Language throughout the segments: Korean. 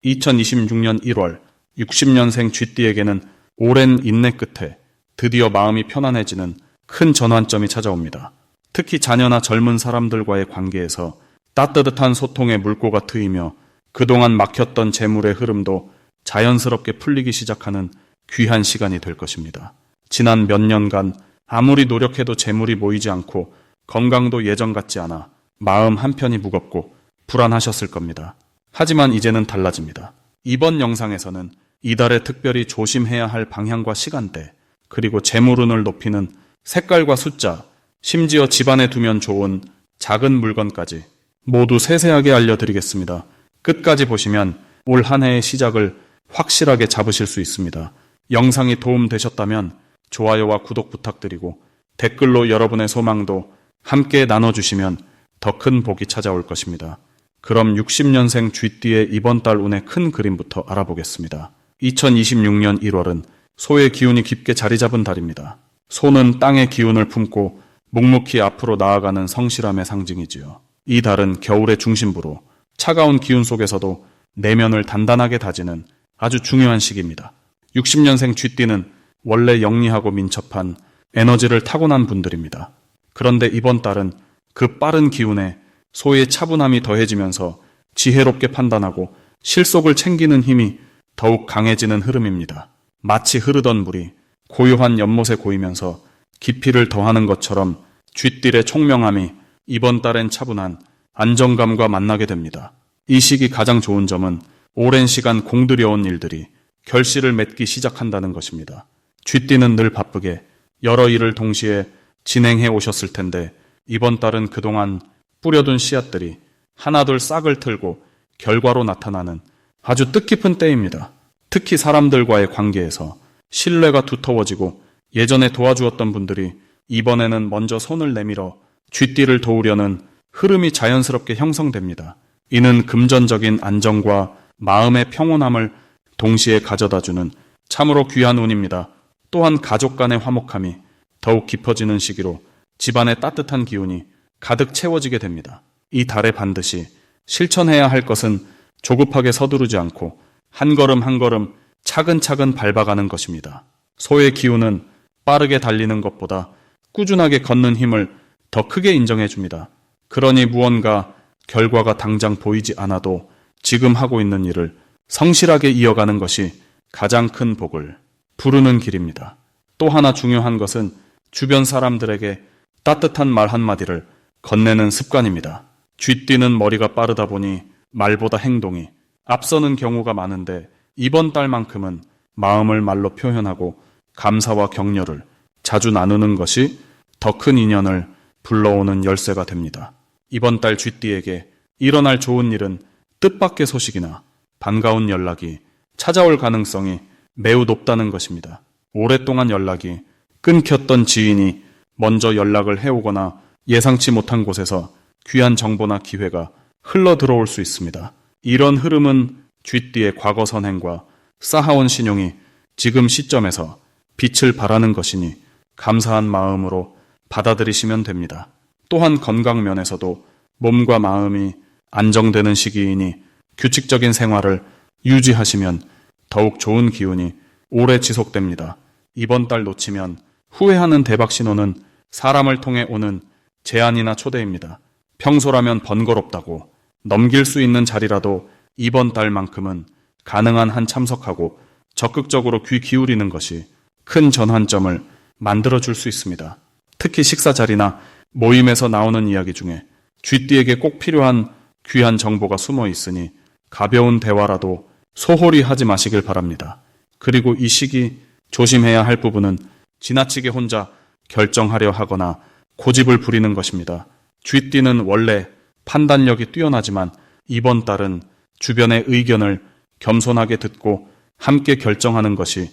2026년 1월 60년생 쥐띠에게는 오랜 인내 끝에 드디어 마음이 편안해지는 큰 전환점이 찾아옵니다. 특히 자녀나 젊은 사람들과의 관계에서 따뜻한 소통의 물꼬가 트이며 그동안 막혔던 재물의 흐름도 자연스럽게 풀리기 시작하는 귀한 시간이 될 것입니다. 지난 몇 년간 아무리 노력해도 재물이 모이지 않고 건강도 예전 같지 않아 마음 한편이 무겁고 불안하셨을 겁니다. 하지만 이제는 달라집니다. 이번 영상에서는 이달에 특별히 조심해야 할 방향과 시간대, 그리고 재물운을 높이는 색깔과 숫자, 심지어 집안에 두면 좋은 작은 물건까지 모두 세세하게 알려드리겠습니다. 끝까지 보시면 올 한 해의 시작을 확실하게 잡으실 수 있습니다. 영상이 도움되셨다면 좋아요와 구독 부탁드리고 댓글로 여러분의 소망도 함께 나눠주시면 더 큰 복이 찾아올 것입니다. 그럼 60년생 쥐띠의 이번 달 운의 큰 그림부터 알아보겠습니다. 2026년 1월은 소의 기운이 깊게 자리 잡은 달입니다. 소는 땅의 기운을 품고 묵묵히 앞으로 나아가는 성실함의 상징이지요. 이 달은 겨울의 중심부로 차가운 기운 속에서도 내면을 단단하게 다지는 아주 중요한 시기입니다. 60년생 쥐띠는 원래 영리하고 민첩한 에너지를 타고난 분들입니다. 그런데 이번 달은 그 빠른 기운에 소의 차분함이 더해지면서 지혜롭게 판단하고 실속을 챙기는 힘이 더욱 강해지는 흐름입니다. 마치 흐르던 물이 고요한 연못에 고이면서 깊이를 더하는 것처럼 쥐띠의 총명함이 이번 달엔 차분한 안정감과 만나게 됩니다. 이 시기 가장 좋은 점은 오랜 시간 공들여온 일들이 결실을 맺기 시작한다는 것입니다. 쥐띠는 늘 바쁘게 여러 일을 동시에 진행해 오셨을 텐데 이번 달은 그동안 뿌려둔 씨앗들이 하나둘 싹을 틀고 결과로 나타나는 아주 뜻깊은 때입니다. 특히 사람들과의 관계에서 신뢰가 두터워지고 예전에 도와주었던 분들이 이번에는 먼저 손을 내밀어 쥐띠를 도우려는 흐름이 자연스럽게 형성됩니다. 이는 금전적인 안정과 마음의 평온함을 동시에 가져다주는 참으로 귀한 운입니다. 또한 가족 간의 화목함이 더욱 깊어지는 시기로 집안의 따뜻한 기운이 가득 채워지게 됩니다. 이 달에 반드시 실천해야 할 것은 조급하게 서두르지 않고 한 걸음 한 걸음 차근차근 밟아가는 것입니다. 소의 기운은 빠르게 달리는 것보다 꾸준하게 걷는 힘을 더 크게 인정해 줍니다. 그러니 무언가 결과가 당장 보이지 않아도 지금 하고 있는 일을 성실하게 이어가는 것이 가장 큰 복을 부르는 길입니다. 또 하나 중요한 것은 주변 사람들에게 따뜻한 말 한마디를 건네는 습관입니다. 쥐띠는 머리가 빠르다 보니 말보다 행동이 앞서는 경우가 많은데 이번 달만큼은 마음을 말로 표현하고 감사와 격려를 자주 나누는 것이 더 큰 인연을 불러오는 열쇠가 됩니다. 이번 달 쥐띠에게 일어날 좋은 일은 뜻밖의 소식이나 반가운 연락이 찾아올 가능성이 매우 높다는 것입니다. 오랫동안 연락이 끊겼던 지인이 먼저 연락을 해오거나 예상치 못한 곳에서 귀한 정보나 기회가 흘러 들어올 수 있습니다. 이런 흐름은 쥐띠의 과거 선행과 쌓아온 신용이 지금 시점에서 빛을 발하는 것이니 감사한 마음으로 받아들이시면 됩니다. 또한 건강 면에서도 몸과 마음이 안정되는 시기이니 규칙적인 생활을 유지하시면 더욱 좋은 기운이 오래 지속됩니다. 이번 달 놓치면 후회하는 대박 신호는 사람을 통해 오는 제안이나 초대입니다. 평소라면 번거롭다고 넘길 수 있는 자리라도 이번 달만큼은 가능한 한 참석하고 적극적으로 귀 기울이는 것이 큰 전환점을 만들어줄 수 있습니다. 특히 식사 자리나 모임에서 나오는 이야기 중에 쥐띠에게 꼭 필요한 귀한 정보가 숨어 있으니 가벼운 대화라도 소홀히 하지 마시길 바랍니다. 그리고 이 시기 조심해야 할 부분은 지나치게 혼자 결정하려 하거나 고집을 부리는 것입니다. 쥐띠는 원래 판단력이 뛰어나지만 이번 달은 주변의 의견을 겸손하게 듣고 함께 결정하는 것이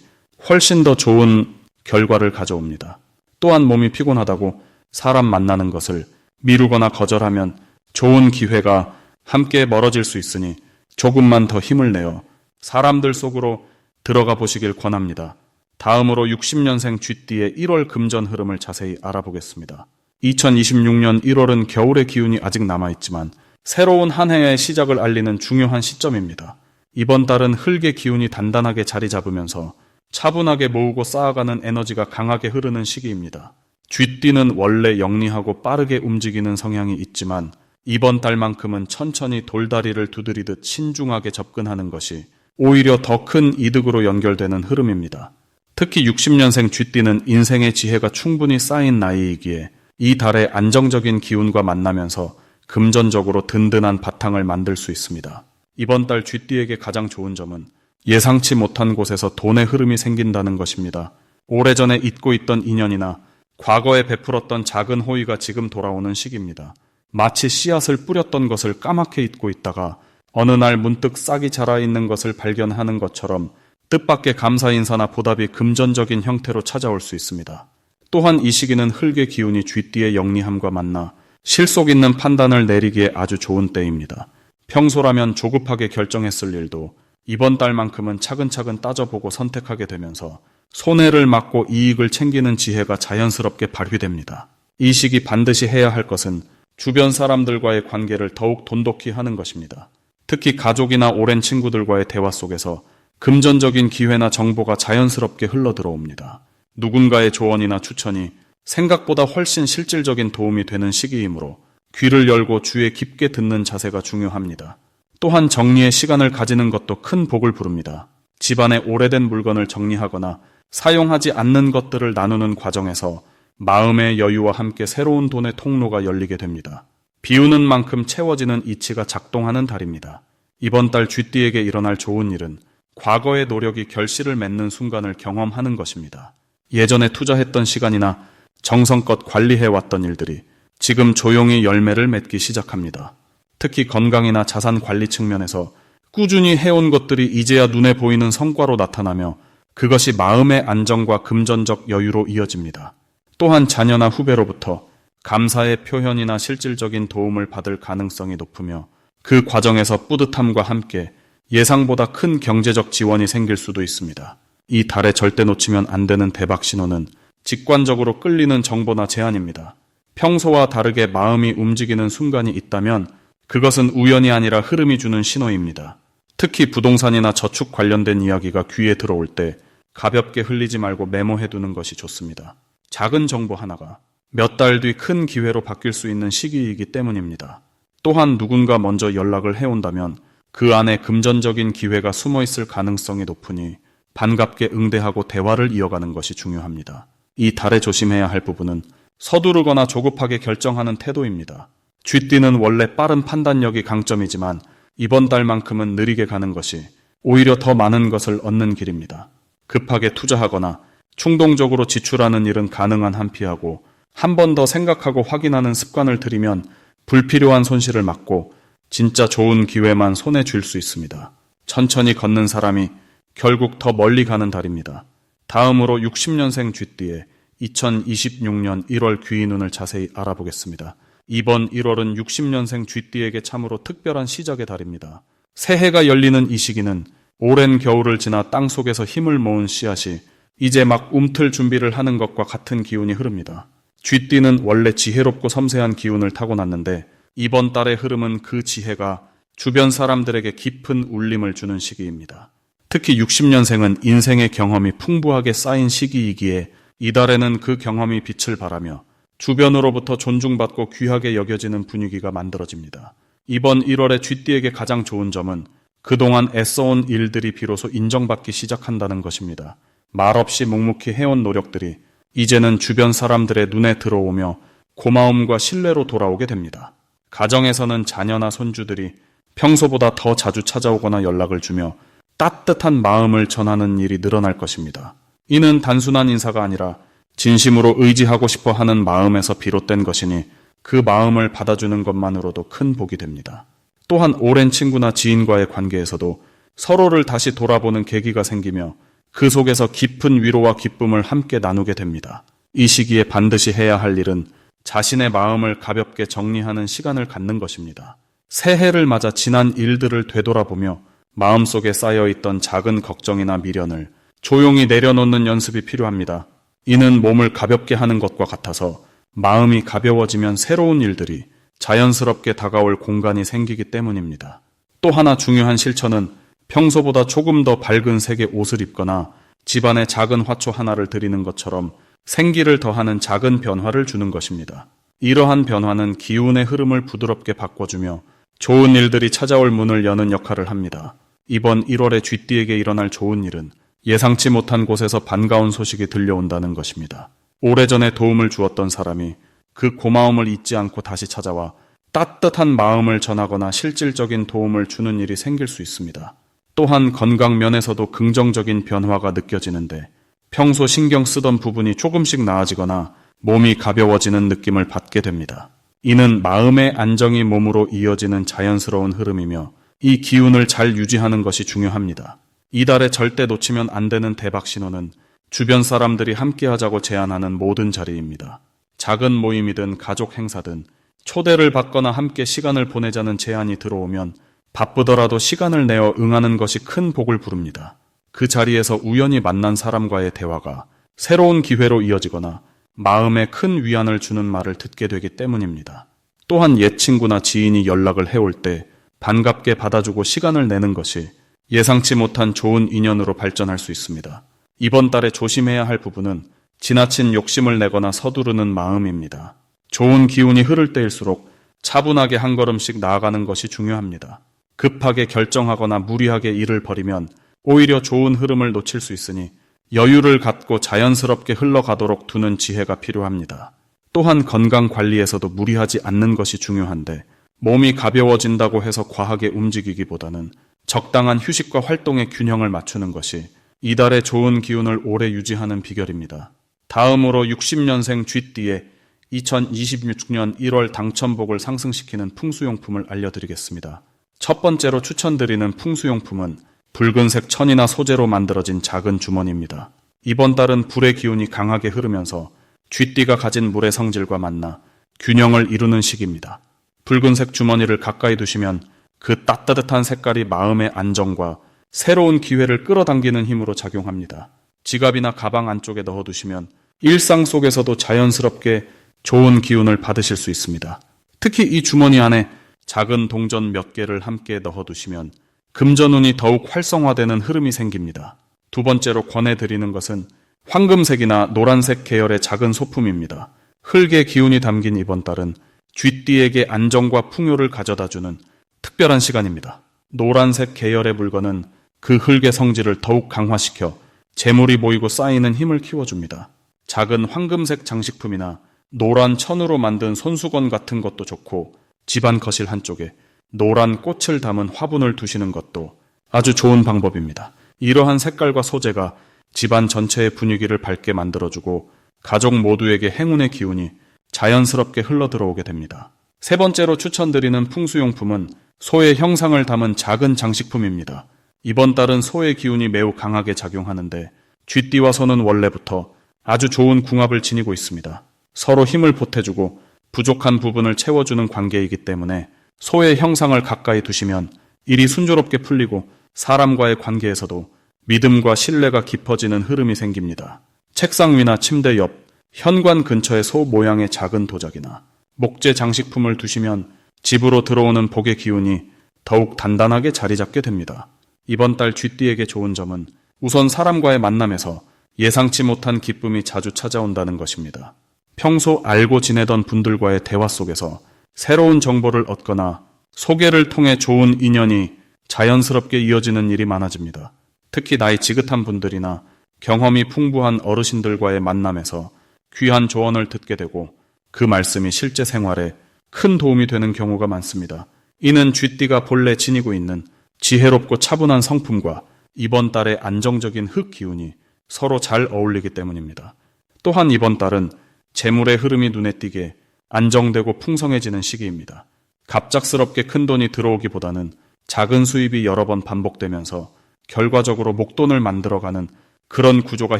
훨씬 더 좋은 결과를 가져옵니다. 또한 몸이 피곤하다고 사람 만나는 것을 미루거나 거절하면 좋은 기회가 함께 멀어질 수 있으니 조금만 더 힘을 내어 사람들 속으로 들어가 보시길 권합니다. 다음으로 60년생 쥐띠의 1월 금전 흐름을 자세히 알아보겠습니다. 2026년 1월은 겨울의 기운이 아직 남아있지만 새로운 한 해의 시작을 알리는 중요한 시점입니다. 이번 달은 흙의 기운이 단단하게 자리 잡으면서 차분하게 모으고 쌓아가는 에너지가 강하게 흐르는 시기입니다. 쥐띠는 원래 영리하고 빠르게 움직이는 성향이 있지만 이번 달만큼은 천천히 돌다리를 두드리듯 신중하게 접근하는 것이 오히려 더 큰 이득으로 연결되는 흐름입니다. 특히 60년생 쥐띠는 인생의 지혜가 충분히 쌓인 나이이기에 이 달에 안정적인 기운과 만나면서 금전적으로 든든한 바탕을 만들 수 있습니다. 이번 달 쥐띠에게 가장 좋은 점은 예상치 못한 곳에서 돈의 흐름이 생긴다는 것입니다. 오래전에 잊고 있던 인연이나 과거에 베풀었던 작은 호의가 지금 돌아오는 시기입니다. 마치 씨앗을 뿌렸던 것을 까맣게 잊고 있다가 어느 날 문득 싹이 자라 있는 것을 발견하는 것처럼 뜻밖의 감사 인사나 보답이 금전적인 형태로 찾아올 수 있습니다. 또한 이 시기는 흙의 기운이 쥐띠의 영리함과 만나 실속 있는 판단을 내리기에 아주 좋은 때입니다. 평소라면 조급하게 결정했을 일도 이번 달만큼은 차근차근 따져보고 선택하게 되면서 손해를 막고 이익을 챙기는 지혜가 자연스럽게 발휘됩니다. 이 시기 반드시 해야 할 것은 주변 사람들과의 관계를 더욱 돈독히 하는 것입니다. 특히 가족이나 오랜 친구들과의 대화 속에서 금전적인 기회나 정보가 자연스럽게 흘러들어옵니다. 누군가의 조언이나 추천이 생각보다 훨씬 실질적인 도움이 되는 시기이므로 귀를 열고 주의 깊게 듣는 자세가 중요합니다. 또한 정리의 시간을 가지는 것도 큰 복을 부릅니다. 집안의 오래된 물건을 정리하거나 사용하지 않는 것들을 나누는 과정에서 마음의 여유와 함께 새로운 돈의 통로가 열리게 됩니다. 비우는 만큼 채워지는 이치가 작동하는 달입니다. 이번 달 쥐띠에게 일어날 좋은 일은 과거의 노력이 결실을 맺는 순간을 경험하는 것입니다. 예전에 투자했던 시간이나 정성껏 관리해왔던 일들이 지금 조용히 열매를 맺기 시작합니다. 특히 건강이나 자산 관리 측면에서 꾸준히 해온 것들이 이제야 눈에 보이는 성과로 나타나며 그것이 마음의 안정과 금전적 여유로 이어집니다. 또한 자녀나 후배로부터 감사의 표현이나 실질적인 도움을 받을 가능성이 높으며 그 과정에서 뿌듯함과 함께 예상보다 큰 경제적 지원이 생길 수도 있습니다. 이 달에 절대 놓치면 안 되는 대박 신호는 직관적으로 끌리는 정보나 제안입니다. 평소와 다르게 마음이 움직이는 순간이 있다면 그것은 우연이 아니라 흐름이 주는 신호입니다. 특히 부동산이나 저축 관련된 이야기가 귀에 들어올 때 가볍게 흘리지 말고 메모해두는 것이 좋습니다. 작은 정보 하나가 몇 달 뒤 큰 기회로 바뀔 수 있는 시기이기 때문입니다. 또한 누군가 먼저 연락을 해온다면 그 안에 금전적인 기회가 숨어 있을 가능성이 높으니 반갑게 응대하고 대화를 이어가는 것이 중요합니다. 이 달에 조심해야 할 부분은 서두르거나 조급하게 결정하는 태도입니다. 쥐띠는 원래 빠른 판단력이 강점이지만 이번 달만큼은 느리게 가는 것이 오히려 더 많은 것을 얻는 길입니다. 급하게 투자하거나 충동적으로 지출하는 일은 가능한 한 피하고 한 번 더 생각하고 확인하는 습관을 들이면 불필요한 손실을 막고 진짜 좋은 기회만 손에 쥘 수 있습니다. 천천히 걷는 사람이 결국 더 멀리 가는 달입니다. 다음으로 60년생 쥐띠의 2026년 1월 귀인운을 자세히 알아보겠습니다. 이번 1월은 60년생 쥐띠에게 참으로 특별한 시작의 달입니다. 새해가 열리는 이 시기는 오랜 겨울을 지나 땅속에서 힘을 모은 씨앗이 이제 막 움틀 준비를 하는 것과 같은 기운이 흐릅니다. 쥐띠는 원래 지혜롭고 섬세한 기운을 타고났는데 이번 달의 흐름은 그 지혜가 주변 사람들에게 깊은 울림을 주는 시기입니다. 특히 60년생은 인생의 경험이 풍부하게 쌓인 시기이기에 이달에는 그 경험이 빛을 발하며 주변으로부터 존중받고 귀하게 여겨지는 분위기가 만들어집니다. 이번 1월에 쥐띠에게 가장 좋은 점은 그동안 애써온 일들이 비로소 인정받기 시작한다는 것입니다. 말없이 묵묵히 해온 노력들이 이제는 주변 사람들의 눈에 들어오며 고마움과 신뢰로 돌아오게 됩니다. 가정에서는 자녀나 손주들이 평소보다 더 자주 찾아오거나 연락을 주며 따뜻한 마음을 전하는 일이 늘어날 것입니다. 이는 단순한 인사가 아니라 진심으로 의지하고 싶어 하는 마음에서 비롯된 것이니 그 마음을 받아주는 것만으로도 큰 복이 됩니다. 또한 오랜 친구나 지인과의 관계에서도 서로를 다시 돌아보는 계기가 생기며 그 속에서 깊은 위로와 기쁨을 함께 나누게 됩니다. 이 시기에 반드시 해야 할 일은 자신의 마음을 가볍게 정리하는 시간을 갖는 것입니다. 새해를 맞아 지난 일들을 되돌아보며 마음속에 쌓여있던 작은 걱정이나 미련을 조용히 내려놓는 연습이 필요합니다. 이는 몸을 가볍게 하는 것과 같아서 마음이 가벼워지면 새로운 일들이 자연스럽게 다가올 공간이 생기기 때문입니다. 또 하나 중요한 실천은 평소보다 조금 더 밝은 색의 옷을 입거나 집안에 작은 화초 하나를 드리는 것처럼 생기를 더하는 작은 변화를 주는 것입니다. 이러한 변화는 기운의 흐름을 부드럽게 바꿔주며 좋은 일들이 찾아올 문을 여는 역할을 합니다. 이번 1월에 쥐띠에게 일어날 좋은 일은 예상치 못한 곳에서 반가운 소식이 들려온다는 것입니다. 오래전에 도움을 주었던 사람이 그 고마움을 잊지 않고 다시 찾아와 따뜻한 마음을 전하거나 실질적인 도움을 주는 일이 생길 수 있습니다. 또한 건강 면에서도 긍정적인 변화가 느껴지는데 평소 신경 쓰던 부분이 조금씩 나아지거나 몸이 가벼워지는 느낌을 받게 됩니다. 이는 마음의 안정이 몸으로 이어지는 자연스러운 흐름이며 이 기운을 잘 유지하는 것이 중요합니다. 이달에 절대 놓치면 안 되는 대박 신호는 주변 사람들이 함께하자고 제안하는 모든 자리입니다. 작은 모임이든 가족 행사든 초대를 받거나 함께 시간을 보내자는 제안이 들어오면 바쁘더라도 시간을 내어 응하는 것이 큰 복을 부릅니다. 그 자리에서 우연히 만난 사람과의 대화가 새로운 기회로 이어지거나 마음에 큰 위안을 주는 말을 듣게 되기 때문입니다. 또한 옛 친구나 지인이 연락을 해올 때 반갑게 받아주고 시간을 내는 것이 예상치 못한 좋은 인연으로 발전할 수 있습니다. 이번 달에 조심해야 할 부분은 지나친 욕심을 내거나 서두르는 마음입니다. 좋은 기운이 흐를 때일수록 차분하게 한 걸음씩 나아가는 것이 중요합니다. 급하게 결정하거나 무리하게 일을 벌이면 오히려 좋은 흐름을 놓칠 수 있으니 여유를 갖고 자연스럽게 흘러가도록 두는 지혜가 필요합니다. 또한 건강 관리에서도 무리하지 않는 것이 중요한데 몸이 가벼워진다고 해서 과하게 움직이기보다는 적당한 휴식과 활동의 균형을 맞추는 것이 이달의 좋은 기운을 오래 유지하는 비결입니다. 다음으로 60년생 쥐띠의 2026년 1월 당첨복을 상승시키는 풍수용품을 알려드리겠습니다. 첫 번째로 추천드리는 풍수용품은 붉은색 천이나 소재로 만들어진 작은 주머니입니다. 이번 달은 불의 기운이 강하게 흐르면서 쥐띠가 가진 물의 성질과 만나 균형을 이루는 시기입니다. 붉은색 주머니를 가까이 두시면 그 따뜻한 색깔이 마음의 안정과 새로운 기회를 끌어당기는 힘으로 작용합니다. 지갑이나 가방 안쪽에 넣어두시면 일상 속에서도 자연스럽게 좋은 기운을 받으실 수 있습니다. 특히 이 주머니 안에 작은 동전 몇 개를 함께 넣어두시면 금전운이 더욱 활성화되는 흐름이 생깁니다. 두 번째로 권해드리는 것은 황금색이나 노란색 계열의 작은 소품입니다. 흙의 기운이 담긴 이번 달은 쥐띠에게 안정과 풍요를 가져다주는 특별한 시간입니다. 노란색 계열의 물건은 그 흙의 성질을 더욱 강화시켜 재물이 모이고 쌓이는 힘을 키워줍니다. 작은 황금색 장식품이나 노란 천으로 만든 손수건 같은 것도 좋고 집안 거실 한쪽에 노란 꽃을 담은 화분을 두시는 것도 아주 좋은 방법입니다. 이러한 색깔과 소재가 집안 전체의 분위기를 밝게 만들어주고 가족 모두에게 행운의 기운이 자연스럽게 흘러들어오게 됩니다. 세 번째로 추천드리는 풍수용품은 소의 형상을 담은 작은 장식품입니다. 이번 달은 소의 기운이 매우 강하게 작용하는데 쥐띠와 소는 원래부터 아주 좋은 궁합을 지니고 있습니다. 서로 힘을 보태주고 부족한 부분을 채워주는 관계이기 때문에 소의 형상을 가까이 두시면 일이 순조롭게 풀리고 사람과의 관계에서도 믿음과 신뢰가 깊어지는 흐름이 생깁니다. 책상 위나 침대 옆, 현관 근처에 소 모양의 작은 도자기나 목재 장식품을 두시면 집으로 들어오는 복의 기운이 더욱 단단하게 자리 잡게 됩니다. 이번 달 쥐띠에게 좋은 점은 우선 사람과의 만남에서 예상치 못한 기쁨이 자주 찾아온다는 것입니다. 평소 알고 지내던 분들과의 대화 속에서 새로운 정보를 얻거나 소개를 통해 좋은 인연이 자연스럽게 이어지는 일이 많아집니다. 특히 나이 지긋한 분들이나 경험이 풍부한 어르신들과의 만남에서 귀한 조언을 듣게 되고 그 말씀이 실제 생활에 큰 도움이 되는 경우가 많습니다. 이는 쥐띠가 본래 지니고 있는 지혜롭고 차분한 성품과 이번 달의 안정적인 흙 기운이 서로 잘 어울리기 때문입니다. 또한 이번 달은 재물의 흐름이 눈에 띄게 안정되고 풍성해지는 시기입니다. 갑작스럽게 큰 돈이 들어오기보다는 작은 수입이 여러 번 반복되면서 결과적으로 목돈을 만들어가는 그런 구조가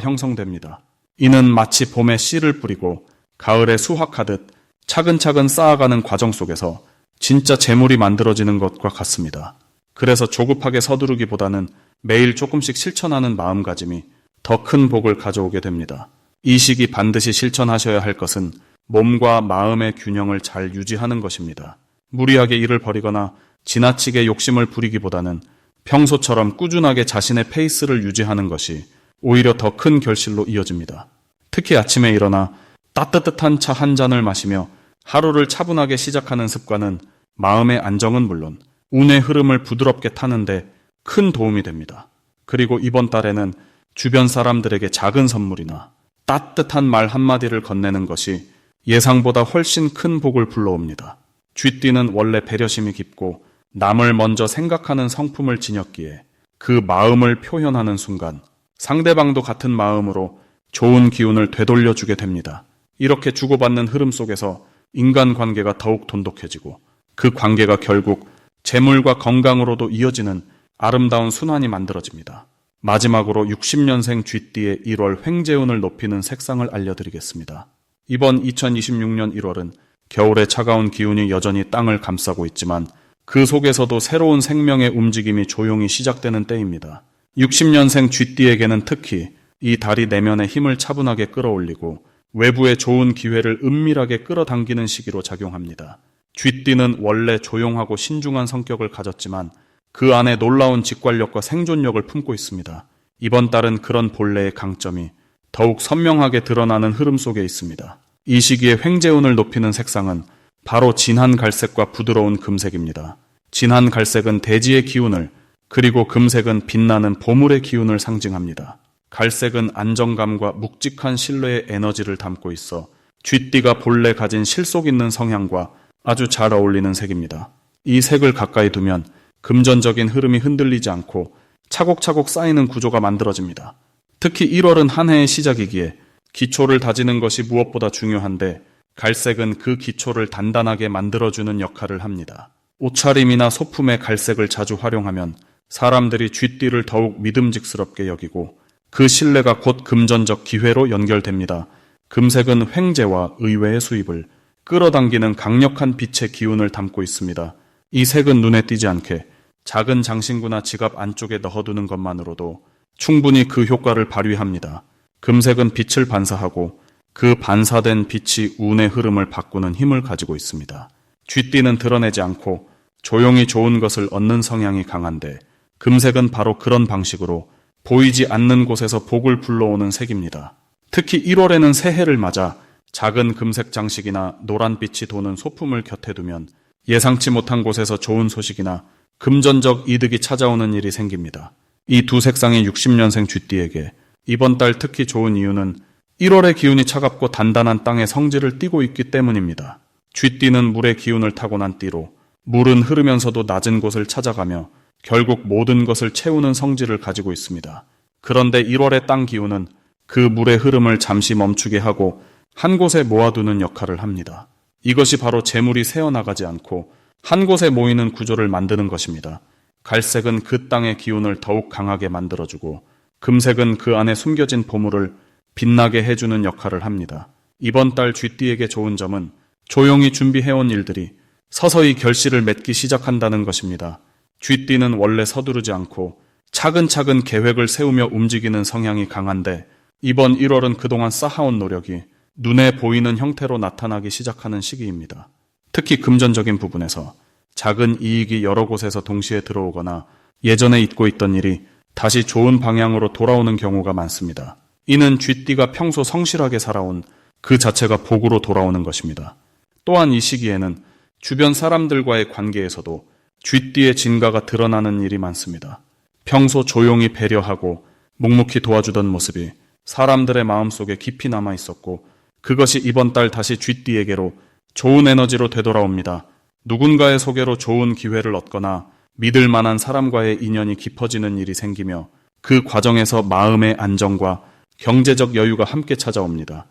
형성됩니다. 이는 마치 봄에 씨를 뿌리고 가을에 수확하듯 차근차근 쌓아가는 과정 속에서 진짜 재물이 만들어지는 것과 같습니다. 그래서 조급하게 서두르기보다는 매일 조금씩 실천하는 마음가짐이 더 큰 복을 가져오게 됩니다. 이 시기 반드시 실천하셔야 할 것은 몸과 마음의 균형을 잘 유지하는 것입니다. 무리하게 일을 벌이거나 지나치게 욕심을 부리기보다는 평소처럼 꾸준하게 자신의 페이스를 유지하는 것이 오히려 더 큰 결실로 이어집니다. 특히 아침에 일어나 따뜻한 차 한 잔을 마시며 하루를 차분하게 시작하는 습관은 마음의 안정은 물론 운의 흐름을 부드럽게 타는데 큰 도움이 됩니다. 그리고 이번 달에는 주변 사람들에게 작은 선물이나 따뜻한 말 한마디를 건네는 것이 예상보다 훨씬 큰 복을 불러옵니다. 쥐띠는 원래 배려심이 깊고 남을 먼저 생각하는 성품을 지녔기에 그 마음을 표현하는 순간 상대방도 같은 마음으로 좋은 기운을 되돌려주게 됩니다. 이렇게 주고받는 흐름 속에서 인간관계가 더욱 돈독해지고 그 관계가 결국 재물과 건강으로도 이어지는 아름다운 순환이 만들어집니다. 마지막으로 60년생 쥐띠의 1월 횡재운을 높이는 색상을 알려드리겠습니다. 이번 2026년 1월은 겨울의 차가운 기운이 여전히 땅을 감싸고 있지만 그 속에서도 새로운 생명의 움직임이 조용히 시작되는 때입니다. 60년생 쥐띠에게는 특히 이 달이 내면의 힘을 차분하게 끌어올리고 외부의 좋은 기회를 은밀하게 끌어당기는 시기로 작용합니다. 쥐띠는 원래 조용하고 신중한 성격을 가졌지만 그 안에 놀라운 직관력과 생존력을 품고 있습니다. 이번 달은 그런 본래의 강점이 더욱 선명하게 드러나는 흐름 속에 있습니다. 이 시기에 횡재운을 높이는 색상은 바로 진한 갈색과 부드러운 금색입니다. 진한 갈색은 대지의 기운을, 그리고 금색은 빛나는 보물의 기운을 상징합니다. 갈색은 안정감과 묵직한 신뢰의 에너지를 담고 있어 쥐띠가 본래 가진 실속 있는 성향과 아주 잘 어울리는 색입니다. 이 색을 가까이 두면 금전적인 흐름이 흔들리지 않고 차곡차곡 쌓이는 구조가 만들어집니다. 특히 1월은 한 해의 시작이기에 기초를 다지는 것이 무엇보다 중요한데 갈색은 그 기초를 단단하게 만들어주는 역할을 합니다. 옷차림이나 소품에 갈색을 자주 활용하면 사람들이 쥐띠를 더욱 믿음직스럽게 여기고 그 신뢰가 곧 금전적 기회로 연결됩니다. 금색은 횡재와 의외의 수입을 끌어당기는 강력한 빛의 기운을 담고 있습니다. 이 색은 눈에 띄지 않게 작은 장신구나 지갑 안쪽에 넣어두는 것만으로도 충분히 그 효과를 발휘합니다. 금색은 빛을 반사하고 그 반사된 빛이 운의 흐름을 바꾸는 힘을 가지고 있습니다. 쥐띠는 드러내지 않고 조용히 좋은 것을 얻는 성향이 강한데 금색은 바로 그런 방식으로 보이지 않는 곳에서 복을 불러오는 색입니다. 특히 1월에는 새해를 맞아 작은 금색 장식이나 노란빛이 도는 소품을 곁에 두면 예상치 못한 곳에서 좋은 소식이나 금전적 이득이 찾아오는 일이 생깁니다. 이 두 색상의 60년생 쥐띠에게 이번 달 특히 좋은 이유는 1월의 기운이 차갑고 단단한 땅의 성질을 띠고 있기 때문입니다. 쥐띠는 물의 기운을 타고난 띠로 물은 흐르면서도 낮은 곳을 찾아가며 결국 모든 것을 채우는 성질을 가지고 있습니다. 그런데 1월의 땅 기운은 그 물의 흐름을 잠시 멈추게 하고 한 곳에 모아두는 역할을 합니다. 이것이 바로 재물이 새어나가지 않고 한 곳에 모이는 구조를 만드는 것입니다. 갈색은 그 땅의 기운을 더욱 강하게 만들어주고 금색은 그 안에 숨겨진 보물을 빛나게 해주는 역할을 합니다. 이번 달 쥐띠에게 좋은 점은 조용히 준비해온 일들이 서서히 결실을 맺기 시작한다는 것입니다. 쥐띠는 원래 서두르지 않고 차근차근 계획을 세우며 움직이는 성향이 강한데 이번 1월은 그동안 쌓아온 노력이 눈에 보이는 형태로 나타나기 시작하는 시기입니다. 특히 금전적인 부분에서 작은 이익이 여러 곳에서 동시에 들어오거나 예전에 잊고 있던 일이 다시 좋은 방향으로 돌아오는 경우가 많습니다. 이는 쥐띠가 평소 성실하게 살아온 그 자체가 복으로 돌아오는 것입니다. 또한 이 시기에는 주변 사람들과의 관계에서도 쥐띠의 진가가 드러나는 일이 많습니다. 평소 조용히 배려하고 묵묵히 도와주던 모습이 사람들의 마음속에 깊이 남아 있었고 그것이 이번 달 다시 쥐띠에게로 좋은 에너지로 되돌아옵니다. 누군가의 소개로 좋은 기회를 얻거나 믿을 만한 사람과의 인연이 깊어지는 일이 생기며 그 과정에서 마음의 안정과 경제적 여유가 함께 찾아옵니다.